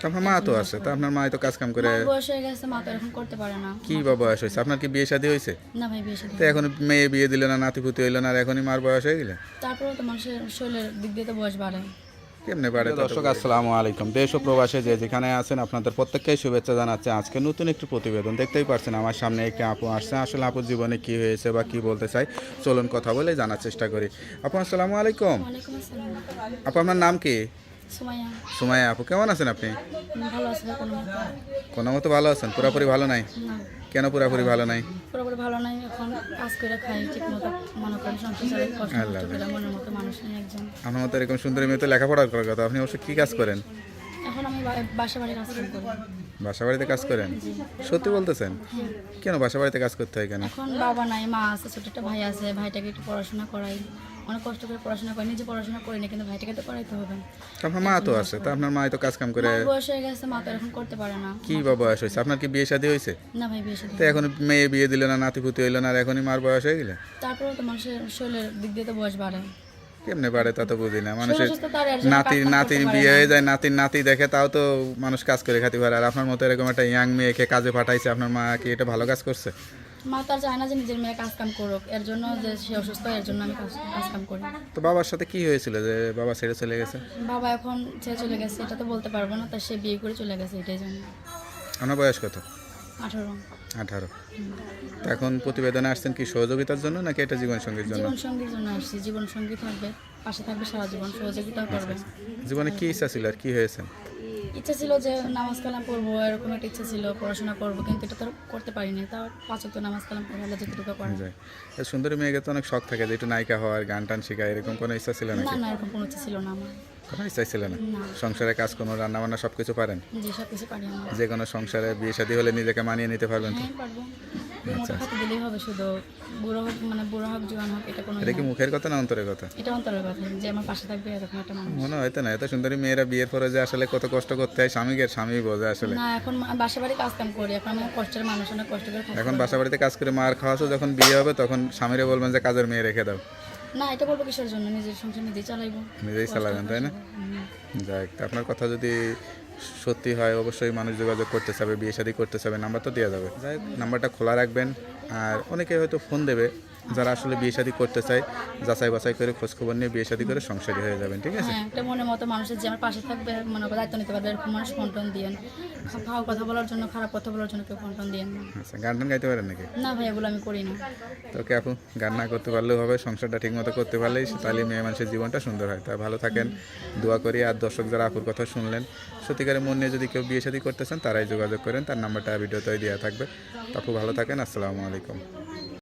আপনার মা তো আছে, তো আপনার মা তো কাজ কাম করে। মার বয়স হয়ে গেছে, মা তো এখন করতে পারে না। কি বা বয়স হয়েছে আপনার? কি বিয়ে শাদী হয়েছে? না ভাই, বিয়ে শাদী তো এখন মেয়ে বিয়ে দিল না, নাতিপুতি হইলো না, আর এখনই মার বয়স হয়ে গেলে তারপরেও তো মানুষের শরীরের দিক দিয়ে তো বয়স বাড়ে। কেমনে পারে? দর্শক আসসালামু আলাইকুম, দেশ ও প্রবাসে যে যেখানে আছেন আপনাদের প্রত্যেককেই শুভেচ্ছা জানাচ্ছে। আজকে নতুন একটি প্রতিবেদন দেখতেই পাচ্ছেন আমার সামনে একটি আপু আসছে। আসলে আপুর জীবনে কি হয়েছে বা কি বলতে চাই চলুন কথা বলে জানার চেষ্টা করি। আপু আসসালামু আলাইকুম। ওয়ালাইকুম আসসালাম। আপু আপনার নাম কি? সুমাইয়া। সুমাইয়া আপু, কেমন আছেন আপনি? ভালো আছে ভাই, কোনো কোনো মতো ভালো আছেন? পুরোপুরি ভালো নাই? না, কেন পুরোপুরি ভালো নাই? পুরোপুরি ভালো নাই। এখন কাজ করে খাই ঠিক মতো, মনে করেন সংসার চালাই, কষ্ট আল্লাহ করে মনের মতো মানুষ নেই একজন। আপনার মতো এরকম সুন্দরী মেয়ে তো লেখাপড়া করার কথা, আপনি অবশ্য কী কাজ করেন? এখন আমি বাসা বাড়ি কাজ করি। বাসা বাড়িতে কাজ করেন? সত্যি বলতেছেন? কেন বাসা বাড়িতে কাজ করতে হয় কেন? এখন বাবা নাই, মা আছে, ছোট একটা ভাই আছে, ভাইটাকে একটু পড়াশোনা করাই। অনেক কষ্ট করে পড়াশোনা করি, নিজে পড়াশোনা করি না, কিন্তু ভাইটাকে তো করাইতে হবে। তো আপনার মা তো আছে, তো আপনার মা তো কাজ কাম করে। মার বয়স হয়ে গেছে, মা তো এখন করতে পারে না। কি বা বয়স হয়েছে আপনার? কি বিয়ে শাদী হয়েছে? না ভাই, বিয়ে শাদী তো এখন মেয়ে বিয়ে দিল না, নাতিপুতি হইলো না, আর এখনই মার বয়স হয়ে গেলে তারপরেও তো মানুষের শরীরের দিক দিয়ে তো বয়স বাড়ে। কেমনে পারে তা তো বুঝি না। মানুষের শরীর সুস্থ তার এর জন্য নাতির কাজ কাম নাতির করতে পারে বিয়ে না। হয়ে যায়, নাতির নাতি দেখে, তাও তো মানুষ কাজ করে খাতে পারে। আর আপনার মতো এরকম একটা ইয়াং মেয়েকে কাজে পাঠাইছে আপনার মা, কি এটা ভালো কাজ করছে? মা তার চায় না যে নিজের মেয়ে কাজ কাম করুক, এর জন্য যে সে অসুস্থ, এর জন্য আমি কাজ কাম করি। তো বাবার সাথে কি হয়েছিল যে বাবা ছেড়ে চলে গেছে? বাবা এখন ছেড়ে চলে গেছে, এটা তো বলতে পারবো না, তাই সে বিয়ে করে চলে গেছে, এটাই জানি। আপনার বয়স কত? 18। 18। তো এখন প্রতিবেদনে আসছেন কি সহযোগিতার জন্য নাকি এটা জীবনসঙ্গীর জন্য? জীবন সঙ্গীর জন্য আসছি, জীবন সঙ্গী থাকবে, পাশে থাকবে সারা জীবন, সহযোগিতা করবে। জীবনে কি ইচ্ছা ছিল আর কি হয়েছে? ইচ্ছা ছিল যে নামাজ কালাম পড়বো, এরকম একটা ইচ্ছা ছিল, পড়াশোনা করবো, কিন্তু এটা তো আর করতে পারিনি। তাও 5 ওয়াক্ত নামাজ কালাম পড়ে আল্লাহ যতটুকু করে। যায় এই সুন্দরী মেয়েকে তো অনেক শখ থাকে যে একটু নায়িকা হওয়ার, গান টান শেখা, এরকম কোনো ইচ্ছা ছিল না নাকি? না, এরকম কোনো ইচ্ছা ছিল না আমার। কোনো ইচ্ছা ছিল না? না, সংসারে কাজ, কোনো রান্না বান্না সব কিছু পারেন? জি সব কিছু পারি আমি। যে কোনো সংসারে বিয়ে শাদী হলে নিজেকে মানিয়ে নিতে পারবেন তো? হ্যাঁ পারবো, মোটা খাতে দিলেই হবে, শুধু বুড়ো হোক, মানে বুড়ো হোক জোয়ান হোক, এটা কোনো এটা কি মুখের কথা না অন্তরের কথা? এটা অন্তরের কথা, যে আমার পাশে থাকবে এরকম একটা মানুষ। মনে হয়তো না, এত সুন্দরী মেয়েরা বিয়ের পরে যে আসলে কত কষ্ট করতে হয় স্বামী বোঝে আসলে। না, এখন বাসা বাড়ি কাজ কাম করি, এখন আমি কষ্টের মানুষ, অনেক কষ্ট করে থাকি। এখন বাসা বাড়িতে কাজ করে মার খাওয়াছো, যখন বিয়ে হবে তখন স্বামীরে বলবেন যে কাজের মেয়ে রেখে দাও। না, এটা বলবো কিসের জন্য, নিজের সংসার নিজেই চালাইবো। নিজেই চালাবেন, তাই না? যাক, আপনার কথা যদি সত্যি হয় অবশ্যই মানুষ যোগাযোগ করতে চাবে, বিয়ে শাদী করতে চাবে, নাম্বার তো দেওয়া যাবে। যাই হোক, নাম্বারটা খোলা রাখবেন। আর অনেকে হয়তো ফোন দেবে যারা আসলে বিয়ে শাদী করতে চায়, যাচাই বাছাই করে খোঁজখবর নিয়ে বিয়ে শাদী করে সংসারী হয়ে যাবেন, ঠিক আছে? হ্যাঁ, একটা মনের মতো মানুষের যে আমার পাশে থাকবে, মনে করে দায়িত্ব নিতে পারবে, এরকম মানুষ ফোন দিয়েন। ভালো কথা বলার জন্য, খারাপ কথা বলার জন্য কেউ ফোন দিয়েন না। আচ্ছা, গান টান গাইতে পারেন নাকি? না ভাই, এগুলো আমি করি না। তো ওকে আপু, গান না করতে পারলেও হবে, সংসারটা ঠিক মতো করতে পারলেই তাহলে মেয়ে মানুষের জীবনটা সুন্দর হয়। তা ভালো থাকেন, দোয়া করি। আর দর্শক যারা আপুর কথা শুনলেন, সত্যিকারের মন নিয়ে যদি কেউ বিয়ে শাদী করতে চান তারাই যোগাযোগ করেন, তার নাম্বারটা ভিডিওতেই দেওয়া থাকবে। তো আপু ভালো থাকেন, আসসালামু আলাইকুম।